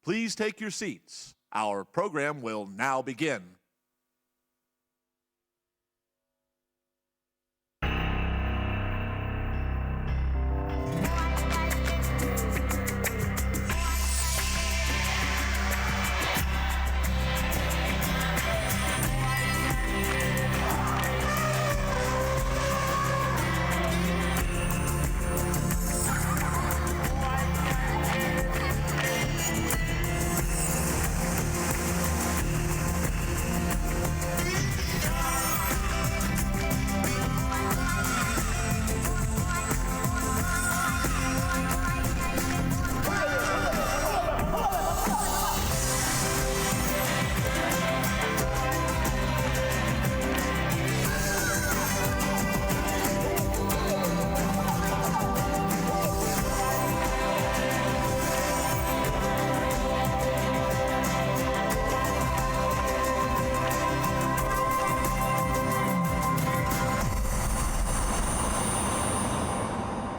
Please take your seats. Our program will now begin.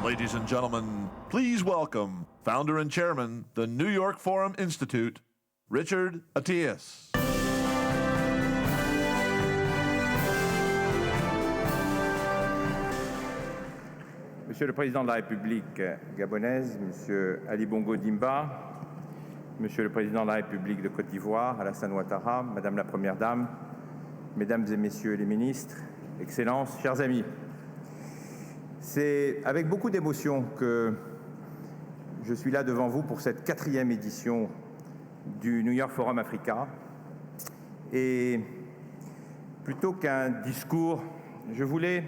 Ladies and gentlemen, please welcome founder and chairman, the New York Forum Institute, Richard Attias. Monsieur le Président de la République gabonaise, Monsieur Ali Bongo Dimba, Monsieur le Président de la République de Côte d'Ivoire, Alassane Ouattara, Madame la Première Dame, Mesdames et Messieurs les ministres, Excellences, chers amis, c'est avec beaucoup d'émotion que je suis là devant vous pour cette 4e édition du New York Forum Africa. Et plutôt qu'un discours, je voulais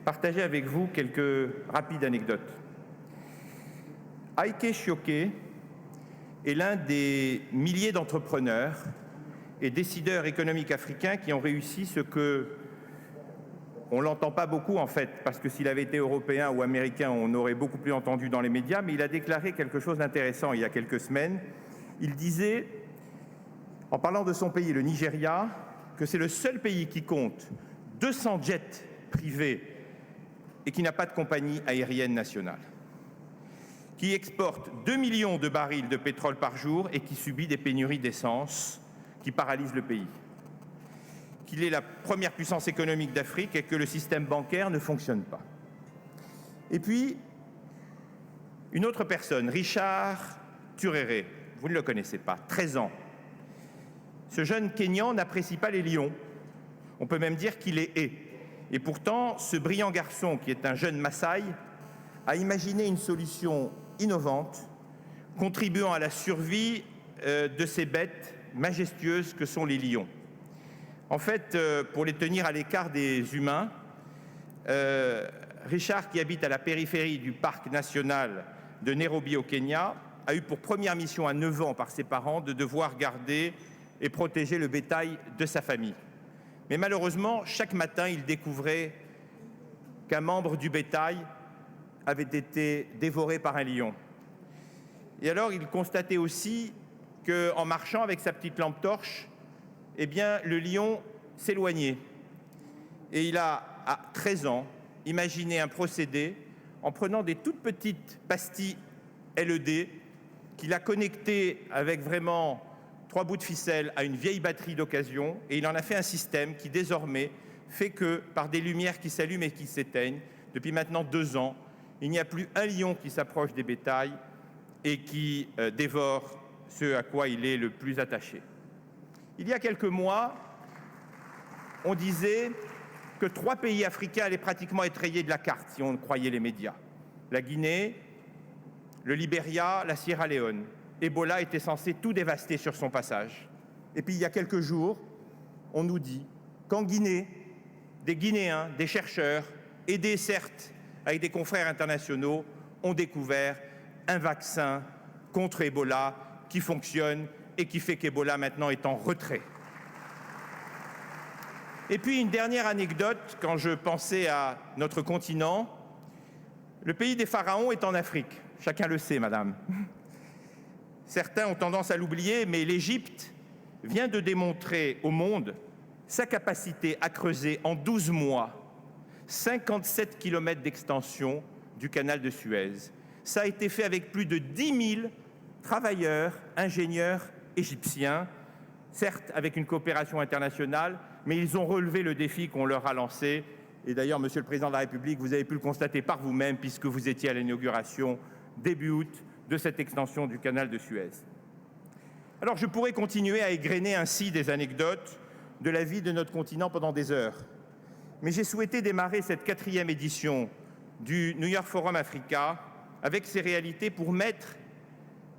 partager avec vous quelques rapides anecdotes. Ike Chioke est l'un des milliers d'entrepreneurs et décideurs économiques africains qui ont réussi ce que on ne l'entend pas beaucoup en fait, parce que s'il avait été européen ou américain, on aurait beaucoup plus entendu dans les médias, mais il a déclaré quelque chose d'intéressant il y a quelques semaines. Il disait, en parlant de son pays, le Nigeria, que c'est le seul pays qui compte 200 jets privés et qui n'a pas de compagnie aérienne nationale, qui exporte 2 millions de barils de pétrole par jour et qui subit des pénuries d'essence qui paralysent le pays, qu'il est la première puissance économique d'Afrique et que le système bancaire ne fonctionne pas. Et puis, une autre personne, Richard Turere, vous ne le connaissez pas, 13 ans. Ce jeune Kényan n'apprécie pas les lions, on peut même dire qu'il les hait. Et pourtant, ce brillant garçon, qui est un jeune Maasai, a imaginé une solution innovante, contribuant à la survie de ces bêtes majestueuses que sont les lions. En fait, pour les tenir à l'écart des humains, Richard, qui habite à la périphérie du parc national de Nairobi au Kenya, a eu pour première mission à 9 ans par ses parents de devoir garder et protéger le bétail de sa famille. Mais malheureusement, chaque matin, il découvrait qu'un membre du bétail avait été dévoré par un lion. Et alors, il constatait aussi qu'en marchant avec sa petite lampe torche, eh bien, le lion s'éloignait. Et il a, à 13 ans, imaginé un procédé en prenant des toutes petites pastilles LED qu'il a connectées avec vraiment 3 bouts de ficelle à une vieille batterie d'occasion, et il en a fait un système qui désormais fait que, par des lumières qui s'allument et qui s'éteignent, depuis maintenant 2 ans, il n'y a plus un lion qui s'approche des bétails et qui dévore ce à quoi il est le plus attaché. Il y a quelques mois, on disait que 3 pays africains allaient pratiquement être rayés de la carte, si on croyait les médias. La Guinée, le Libéria, la Sierra Leone. Ebola était censé tout dévaster sur son passage. Et puis il y a quelques jours, on nous dit qu'en Guinée, des Guinéens, des chercheurs, aidés certes avec des confrères internationaux, ont découvert un vaccin contre Ebola qui fonctionne et qui fait qu'Ebola maintenant est en retrait. Et puis une dernière anecdote, quand je pensais à notre continent, le pays des pharaons est en Afrique. Chacun le sait, madame. Certains ont tendance à l'oublier, mais l'Égypte vient de démontrer au monde sa capacité à creuser en 12 mois 57 km d'extension du canal de Suez. Ça a été fait avec plus de 10 000 travailleurs, ingénieurs égyptiens, certes avec une coopération internationale, mais ils ont relevé le défi qu'on leur a lancé. Et d'ailleurs, Monsieur le Président de la République, vous avez pu le constater par vous-même puisque vous étiez à l'inauguration début août de cette extension du canal de Suez. Alors je pourrais continuer à égrener ainsi des anecdotes de la vie de notre continent pendant des heures. Mais j'ai souhaité démarrer cette 4e édition du New York Forum Africa avec ces réalités pour mettre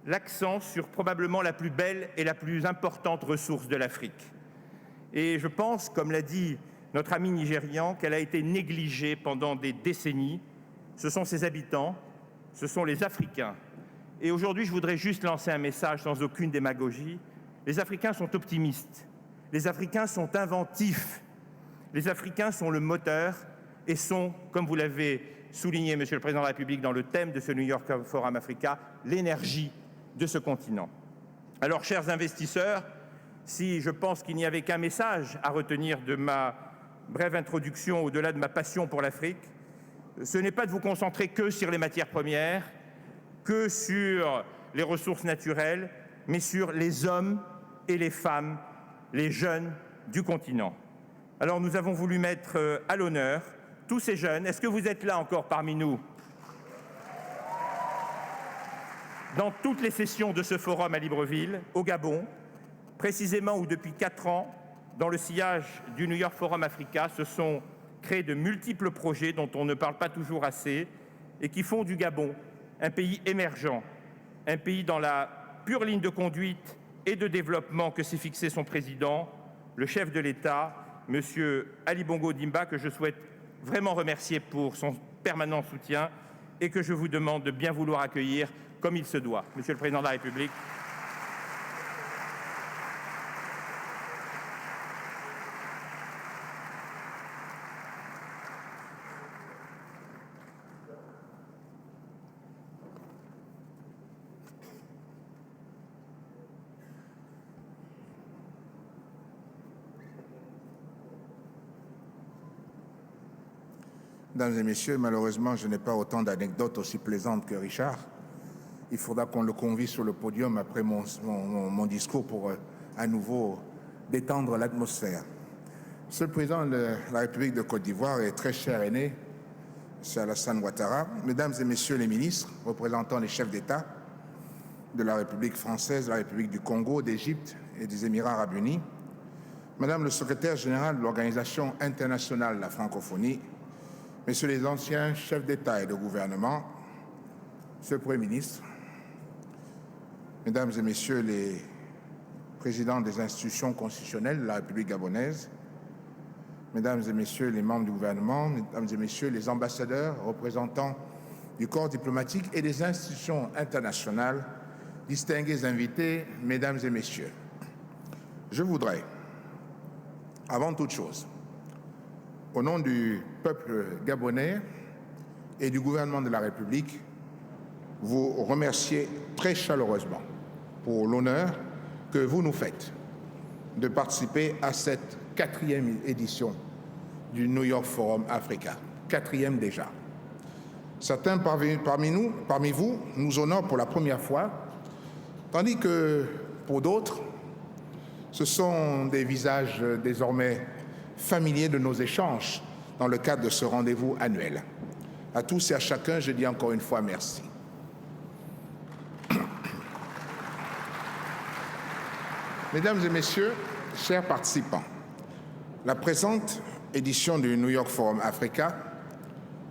l'accent sur probablement la plus belle et la plus importante ressource de l'Afrique. Et je pense, comme l'a dit notre ami nigérian, qu'elle a été négligée pendant des décennies. Ce sont ses habitants, ce sont les Africains. Et aujourd'hui, je voudrais juste lancer un message sans aucune démagogie. Les Africains sont optimistes, les Africains sont inventifs, les Africains sont le moteur et sont, comme vous l'avez souligné, Monsieur le Président de la République, dans le thème de ce New York Forum Africa, l'énergie de ce continent. Alors, chers investisseurs, si je pense qu'il n'y avait qu'un message à retenir de ma brève introduction au-delà de ma passion pour l'Afrique, ce n'est pas de vous concentrer que sur les matières premières, que sur les ressources naturelles, mais sur les hommes et les femmes, les jeunes du continent. Alors nous avons voulu mettre à l'honneur tous ces jeunes. Est-ce que vous êtes là encore parmi nous? Dans toutes les sessions de ce forum à Libreville, au Gabon, précisément où depuis 4 ans, dans le sillage du New York Forum Africa, se sont créés de multiples projets dont on ne parle pas toujours assez et qui font du Gabon un pays émergent, un pays dans la pure ligne de conduite et de développement que s'est fixé son président, le chef de l'État, M. Ali Bongo Ondimba, que je souhaite vraiment remercier pour son permanent soutien et que je vous demande de bien vouloir accueillir comme il se doit. Monsieur le Président de la République. Mesdames et messieurs, malheureusement, je n'ai pas autant d'anecdotes aussi plaisantes que Richard. Il faudra qu'on le convie sur le podium après mon discours pour à nouveau détendre l'atmosphère. Monsieur le Président de la République de Côte d'Ivoire et très cher aîné, M. Alassane Ouattara, Mesdames et Messieurs les ministres, représentants les chefs d'État de la République française, de la République du Congo, d'Égypte et des Émirats arabes unis, Madame le secrétaire général de l'Organisation internationale de la francophonie, Messieurs les anciens chefs d'État et de gouvernement, Monsieur le Premier ministre, Mesdames et Messieurs les présidents des institutions constitutionnelles de la République gabonaise, Mesdames et Messieurs les membres du gouvernement, Mesdames et Messieurs les ambassadeurs, représentants du corps diplomatique et des institutions internationales, distingués invités, Mesdames et Messieurs, je voudrais, avant toute chose, au nom du peuple gabonais et du gouvernement de la République, vous remercier très chaleureusement pour l'honneur que vous nous faites de participer à cette 4e édition du New York Forum Africa. 4e déjà. Certains parmi vous nous honorent pour la première fois, tandis que pour d'autres, ce sont des visages désormais familiers de nos échanges dans le cadre de ce rendez-vous annuel. À tous et à chacun, je dis encore une fois merci. Mesdames et Messieurs, chers participants, la présente édition du New York Forum Africa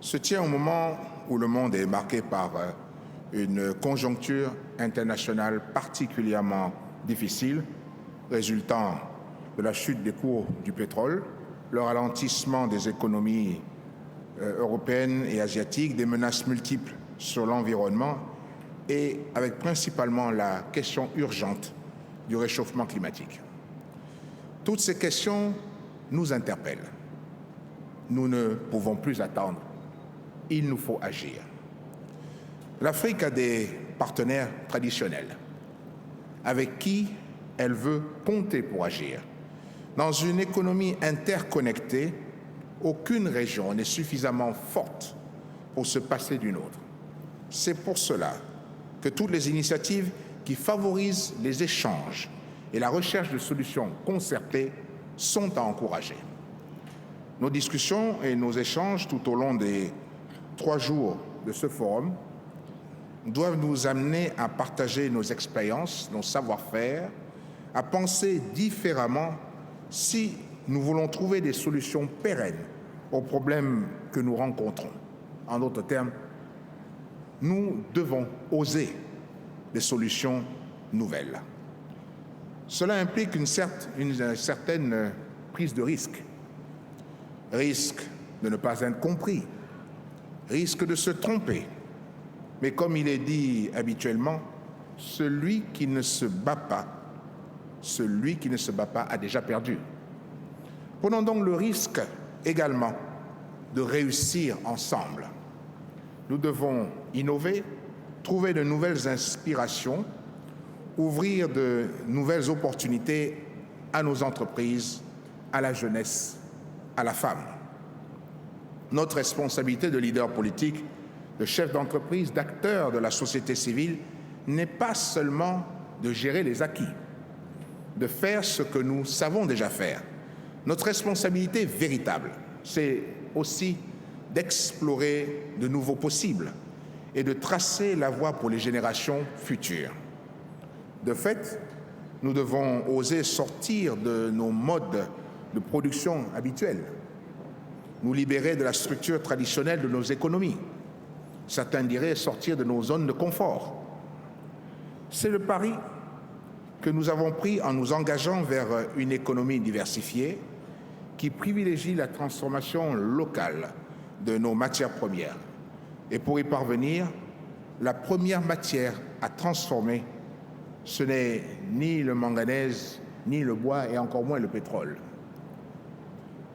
se tient au moment où le monde est marqué par une conjoncture internationale particulièrement difficile, résultant de la chute des cours du pétrole, le ralentissement des économies européennes et asiatiques, des menaces multiples sur l'environnement et avec principalement la question urgente du réchauffement climatique. Toutes ces questions nous interpellent. Nous ne pouvons plus attendre. Il nous faut agir. L'Afrique a des partenaires traditionnels avec qui elle veut compter pour agir. Dans une économie interconnectée, aucune région n'est suffisamment forte pour se passer d'une autre. C'est pour cela que toutes les initiatives qui favorisent les échanges et la recherche de solutions concertées sont à encourager. Nos discussions et nos échanges tout au long des 3 jours de ce forum doivent nous amener à partager nos expériences, nos savoir-faire, à penser différemment si nous voulons trouver des solutions pérennes aux problèmes que nous rencontrons. En d'autres termes, nous devons oser des solutions nouvelles. Cela implique une certaine prise de risque. Risque de ne pas être compris, risque de se tromper. Mais comme il est dit habituellement, celui qui ne se bat pas a déjà perdu. Prenons donc le risque également de réussir ensemble. Nous devons innover, trouver de nouvelles inspirations, ouvrir de nouvelles opportunités à nos entreprises, à la jeunesse, à la femme. Notre responsabilité de leader politique, de chef d'entreprise, d'acteur de la société civile n'est pas seulement de gérer les acquis, de faire ce que nous savons déjà faire. Notre responsabilité véritable, c'est aussi d'explorer de nouveaux possibles et de tracer la voie pour les générations futures. De fait, nous devons oser sortir de nos modes de production habituels, nous libérer de la structure traditionnelle de nos économies. Certains diraient sortir de nos zones de confort. C'est le pari que nous avons pris en nous engageant vers une économie diversifiée qui privilégie la transformation locale de nos matières premières. Et pour y parvenir, la première matière à transformer, ce n'est ni le manganèse, ni le bois et encore moins le pétrole.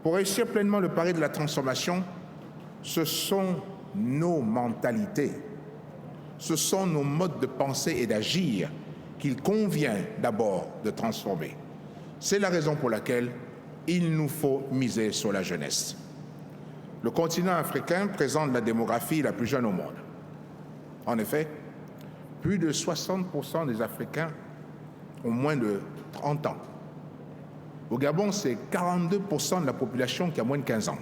Pour réussir pleinement le pari de la transformation, ce sont nos mentalités, ce sont nos modes de pensée et d'agir qu'il convient d'abord de transformer. C'est la raison pour laquelle il nous faut miser sur la jeunesse. Le continent africain présente la démographie la plus jeune au monde. En effet, plus de 60% des Africains ont moins de 30 ans. Au Gabon, c'est 42% de la population qui a moins de 15 ans.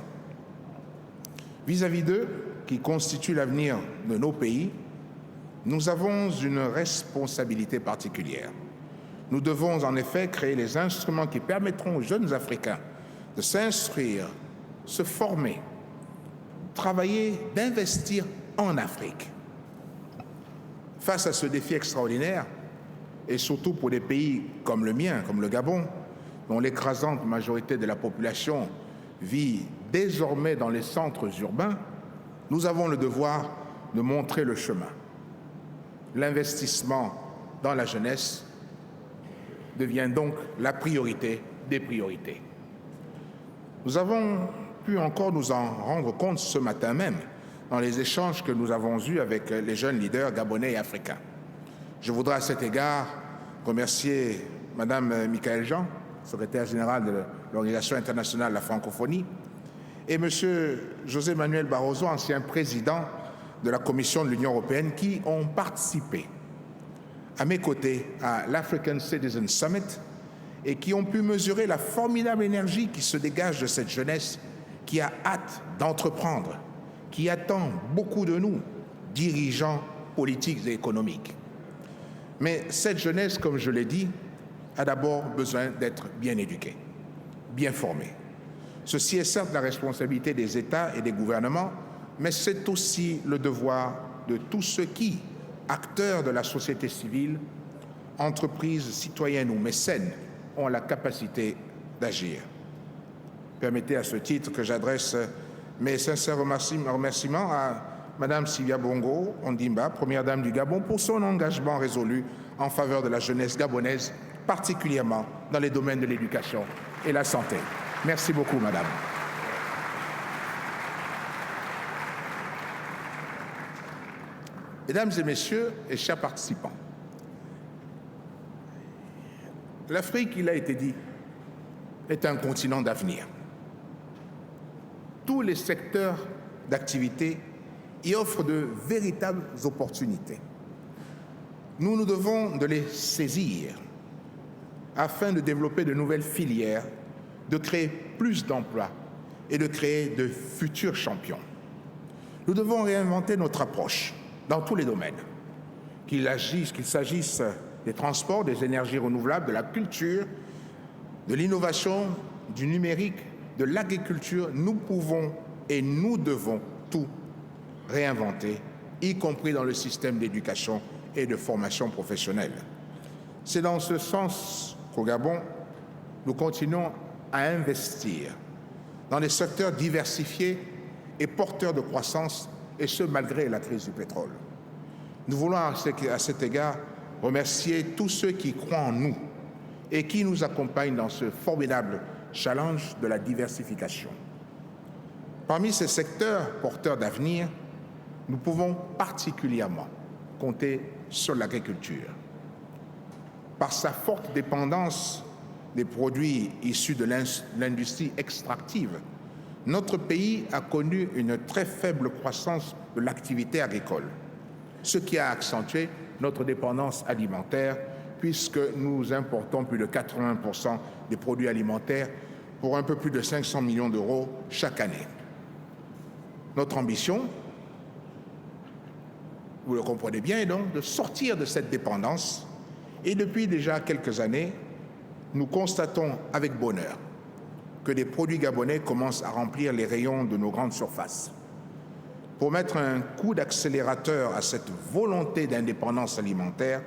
Vis-à-vis d'eux, qui constituent l'avenir de nos pays, nous avons une responsabilité particulière. Nous devons en effet créer les instruments qui permettront aux jeunes Africains de s'instruire, se former, travailler, d'investir en Afrique. Face à ce défi extraordinaire, et surtout pour des pays comme le mien, comme le Gabon, dont l'écrasante majorité de la population vit désormais dans les centres urbains, nous avons le devoir de montrer le chemin. L'investissement dans la jeunesse devient donc la priorité des priorités. Nous avons pu encore nous en rendre compte ce matin même dans les échanges que nous avons eus avec les jeunes leaders gabonais et africains. Je voudrais à cet égard remercier Mme Michaëlle Jean, secrétaire général de l'Organisation internationale de la francophonie, et M. José Manuel Barroso, ancien président de la Commission de l'Union européenne, qui ont participé à mes côtés à l'African Citizen Summit et qui ont pu mesurer la formidable énergie qui se dégage de cette jeunesse qui a hâte d'entreprendre, qui attend beaucoup de nous, dirigeants politiques et économiques. Mais cette jeunesse, comme je l'ai dit, a d'abord besoin d'être bien éduquée, bien formée. Ceci est certes la responsabilité des États et des gouvernements, mais c'est aussi le devoir de tous ceux qui, acteurs de la société civile, entreprises, citoyennes ou mécènes, ont la capacité d'agir. Permettez à ce titre que j'adresse mes sincères remerciements à Mme Sylvia Bongo Ondimba, première dame du Gabon, pour son engagement résolu en faveur de la jeunesse gabonaise, particulièrement dans les domaines de l'éducation et la santé. Merci beaucoup, Madame. Mesdames et Messieurs et chers participants, l'Afrique, il a été dit, est un continent d'avenir. Tous les secteurs d'activité y offrent de véritables opportunités. Nous devons de les saisir afin de développer de nouvelles filières, de créer plus d'emplois et de créer de futurs champions. Nous devons réinventer notre approche dans tous les domaines, qu'il s'agisse des transports, des énergies renouvelables, de la culture, de l'innovation, du numérique, de l'agriculture. Nous pouvons et nous devons tout réinventer, y compris dans le système d'éducation et de formation professionnelle. C'est dans ce sens qu'au Gabon, nous continuons à investir dans des secteurs diversifiés et porteurs de croissance, et ce malgré la crise du pétrole. Nous voulons à cet égard remercier tous ceux qui croient en nous et qui nous accompagnent dans ce formidable challenge de la diversification. Parmi ces secteurs porteurs d'avenir, nous pouvons particulièrement compter sur l'agriculture. Par sa forte dépendance des produits issus de l'industrie extractive, notre pays a connu une très faible croissance de l'activité agricole, ce qui a accentué notre dépendance alimentaire, puisque nous importons plus de 80% des produits alimentaires pour un peu plus de 500 millions d'euros chaque année. Notre ambition, vous le comprenez bien, est donc de sortir de cette dépendance. Et depuis déjà quelques années, nous constatons avec bonheur que des produits gabonais commencent à remplir les rayons de nos grandes surfaces. Pour mettre un coup d'accélérateur à cette volonté d'indépendance alimentaire,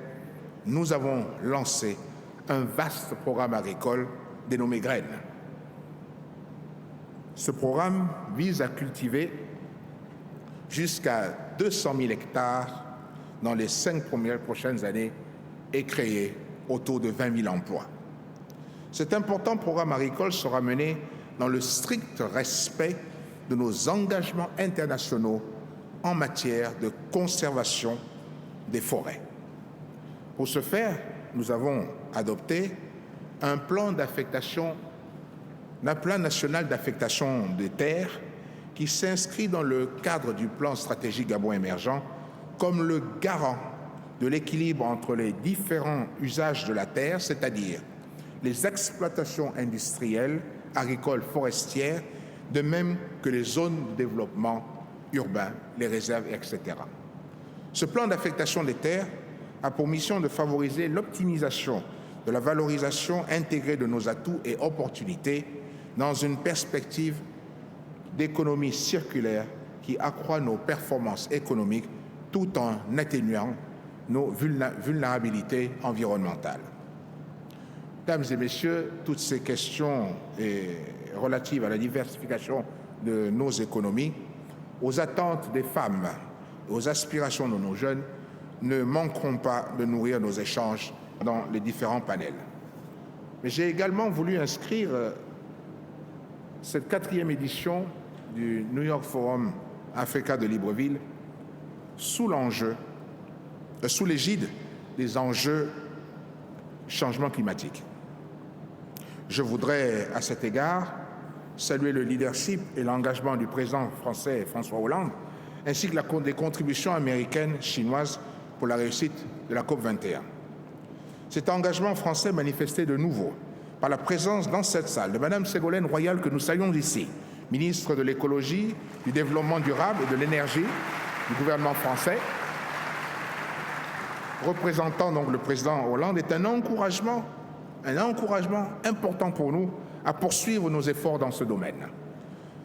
nous avons lancé un vaste programme agricole dénommé Graines. Ce programme vise à cultiver jusqu'à 200 000 hectares dans les 5 prochaines années et créer autour de 20 000 emplois. Cet important programme agricole sera mené dans le strict respect de nos engagements internationaux en matière de conservation des forêts. Pour ce faire, nous avons adopté un plan national d'affectation des terres qui s'inscrit dans le cadre du plan stratégique Gabon émergent comme le garant de l'équilibre entre les différents usages de la terre, c'est-à-dire les exploitations industrielles, agricoles, forestières, de même que les zones de développement urbain, les réserves, etc. Ce plan d'affectation des terres a pour mission de favoriser l'optimisation de la valorisation intégrée de nos atouts et opportunités dans une perspective d'économie circulaire qui accroît nos performances économiques tout en atténuant nos vulnérabilités environnementales. Mesdames et messieurs, toutes ces questions relatives à la diversification de nos économies, aux attentes des femmes et aux aspirations de nos jeunes ne manqueront pas de nourrir nos échanges dans les différents panels. Mais j'ai également voulu inscrire cette 4e édition du New York Forum Africa de Libreville sous l'égide des enjeux changement climatique. Je voudrais à cet égard saluer le leadership et l'engagement du président français François Hollande, ainsi que des contributions américaines, chinoises pour la réussite de la COP21. Cet engagement français manifesté de nouveau par la présence dans cette salle de Mme Ségolène Royal, que nous saluons ici, ministre de l'écologie, du développement durable et de l'énergie du gouvernement français, représentant donc le président Hollande, est un encouragement important pour nous à poursuivre nos efforts dans ce domaine.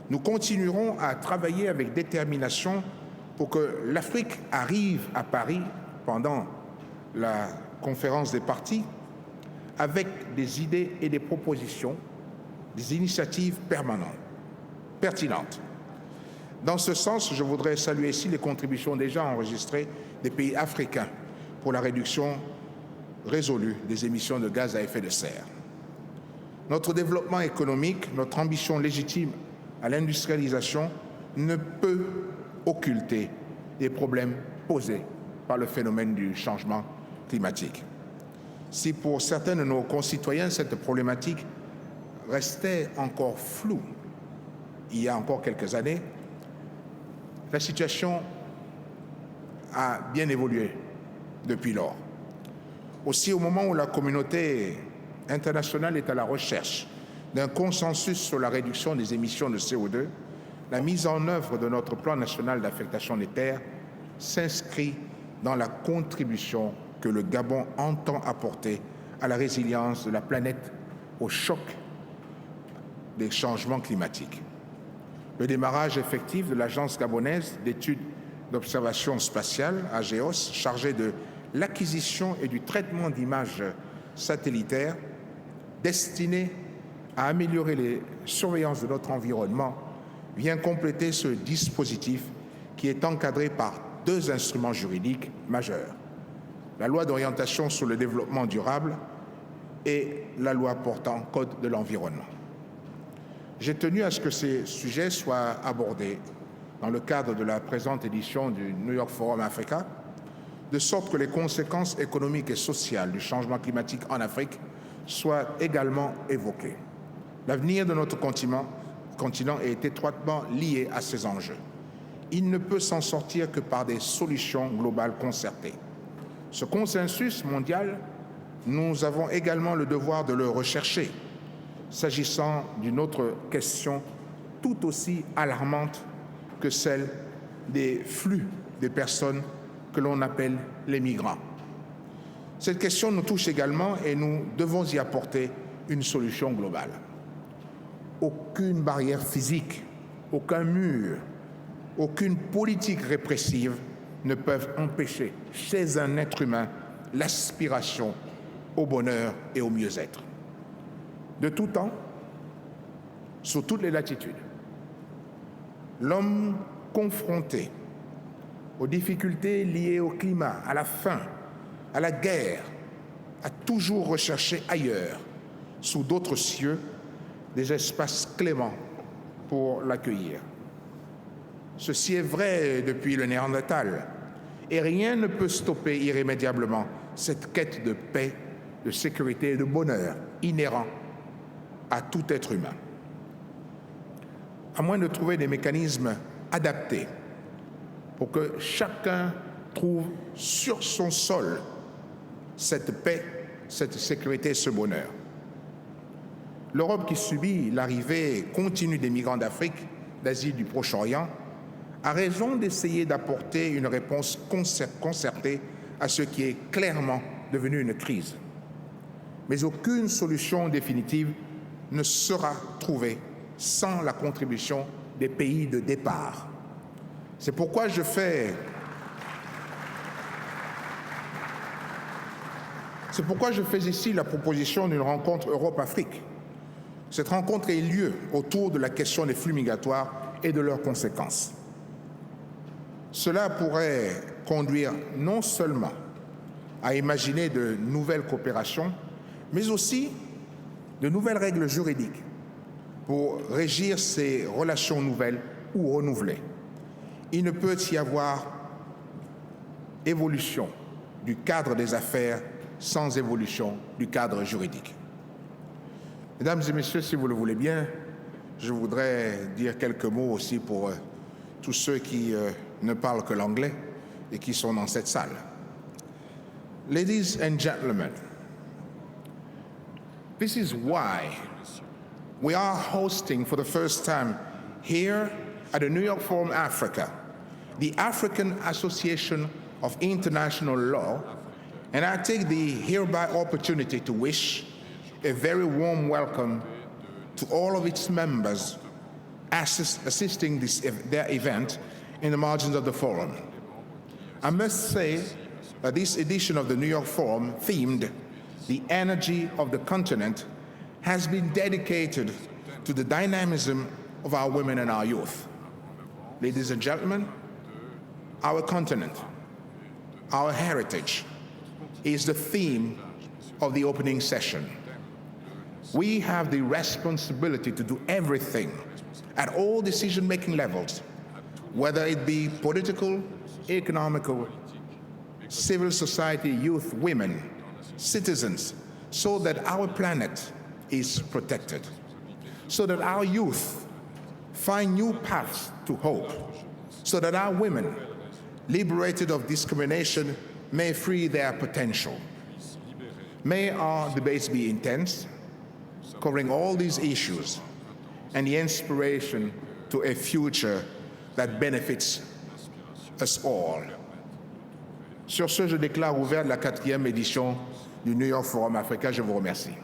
Nous continuerons à travailler avec détermination pour que l'Afrique arrive à Paris pendant la conférence des parties avec des idées et des propositions, des initiatives pertinentes. Dans ce sens, je voudrais saluer ici les contributions déjà enregistrées des pays africains pour la réduction résolue des émissions de gaz à effet de serre. Notre développement économique, notre ambition légitime à l'industrialisation ne peut occulter les problèmes posés par le phénomène du changement climatique. Si pour certains de nos concitoyens, cette problématique restait encore floue il y a encore quelques années, la situation a bien évolué depuis lors. Aussi, au moment où la communauté internationale est à la recherche d'un consensus sur la réduction des émissions de CO2, la mise en œuvre de notre plan national d'affectation des terres s'inscrit dans la contribution que le Gabon entend apporter à la résilience de la planète au choc des changements climatiques. Le démarrage effectif de l'Agence gabonaise d'études d'observation spatiale, AGEOS, chargée de l'acquisition et du traitement d'images satellitaires destinées à améliorer les surveillances de notre environnement, vient compléter ce dispositif qui est encadré par 2 instruments juridiques majeurs: la loi d'orientation sur le développement durable et la loi portant code de l'environnement. J'ai tenu à ce que ces sujets soient abordés dans le cadre de la présente édition du New York Forum Africa, de sorte que les conséquences économiques et sociales du changement climatique en Afrique soient également évoquées. L'avenir de notre continent est étroitement lié à ces enjeux. Il ne peut s'en sortir que par des solutions globales concertées. Ce consensus mondial, nous avons également le devoir de le rechercher, s'agissant d'une autre question tout aussi alarmante que celle des flux de personnes que l'on appelle les migrants. Cette question nous touche également et nous devons y apporter une solution globale. Aucune barrière physique, aucun mur, aucune politique répressive ne peuvent empêcher chez un être humain l'aspiration au bonheur et au mieux-être. De tout temps, sur toutes les latitudes, l'homme confronté aux difficultés liées au climat, à la faim, à la guerre, a toujours recherché ailleurs, sous d'autres cieux, des espaces cléments pour l'accueillir. Ceci est vrai depuis le Néandertal, et rien ne peut stopper irrémédiablement cette quête de paix, de sécurité et de bonheur inhérent à tout être humain. À moins de trouver des mécanismes adaptés pour que chacun trouve sur son sol cette paix, cette sécurité, ce bonheur. L'Europe, qui subit l'arrivée continue des migrants d'Afrique, d'Asie, du Proche-Orient, a raison d'essayer d'apporter une réponse concertée à ce qui est clairement devenu une crise. Mais aucune solution définitive ne sera trouvée sans la contribution des pays de départ. C'est pourquoi je fais ici la proposition d'une rencontre Europe-Afrique. Cette rencontre ait lieu autour de la question des flux migratoires et de leurs conséquences. Cela pourrait conduire non seulement à imaginer de nouvelles coopérations, mais aussi de nouvelles règles juridiques pour régir ces relations nouvelles ou renouvelées. Il ne peut y avoir évolution du cadre des affaires sans évolution du cadre juridique. Mesdames et messieurs, si vous le voulez bien, je voudrais dire quelques mots aussi pour tous ceux qui ne parlent que l'anglais et qui sont dans cette salle. Ladies and gentlemen, this is why we are hosting for the first time here at the New York Forum Africa, the African Association of International Law, and I take the hereby opportunity to wish a very warm welcome to all of its members assisting their event in the margins of the forum. I must say that this edition of the New York Forum, themed "The Energy of the Continent," has been dedicated to the dynamism of our women and our youth. Ladies and gentlemen, our continent, our heritage, is the theme of the opening session. We have the responsibility to do everything at all decision-making levels, whether it be political, economical, civil society, youth, women, citizens, so that our planet is protected, so that our youth find new paths to hope, so that our women, liberated of discrimination, may free their potential. May our debates be intense, covering all these issues and the inspiration to a future that benefits us all. Sur ce, je déclare ouverte la 4e édition du New York Forum Africa. Je vous remercie.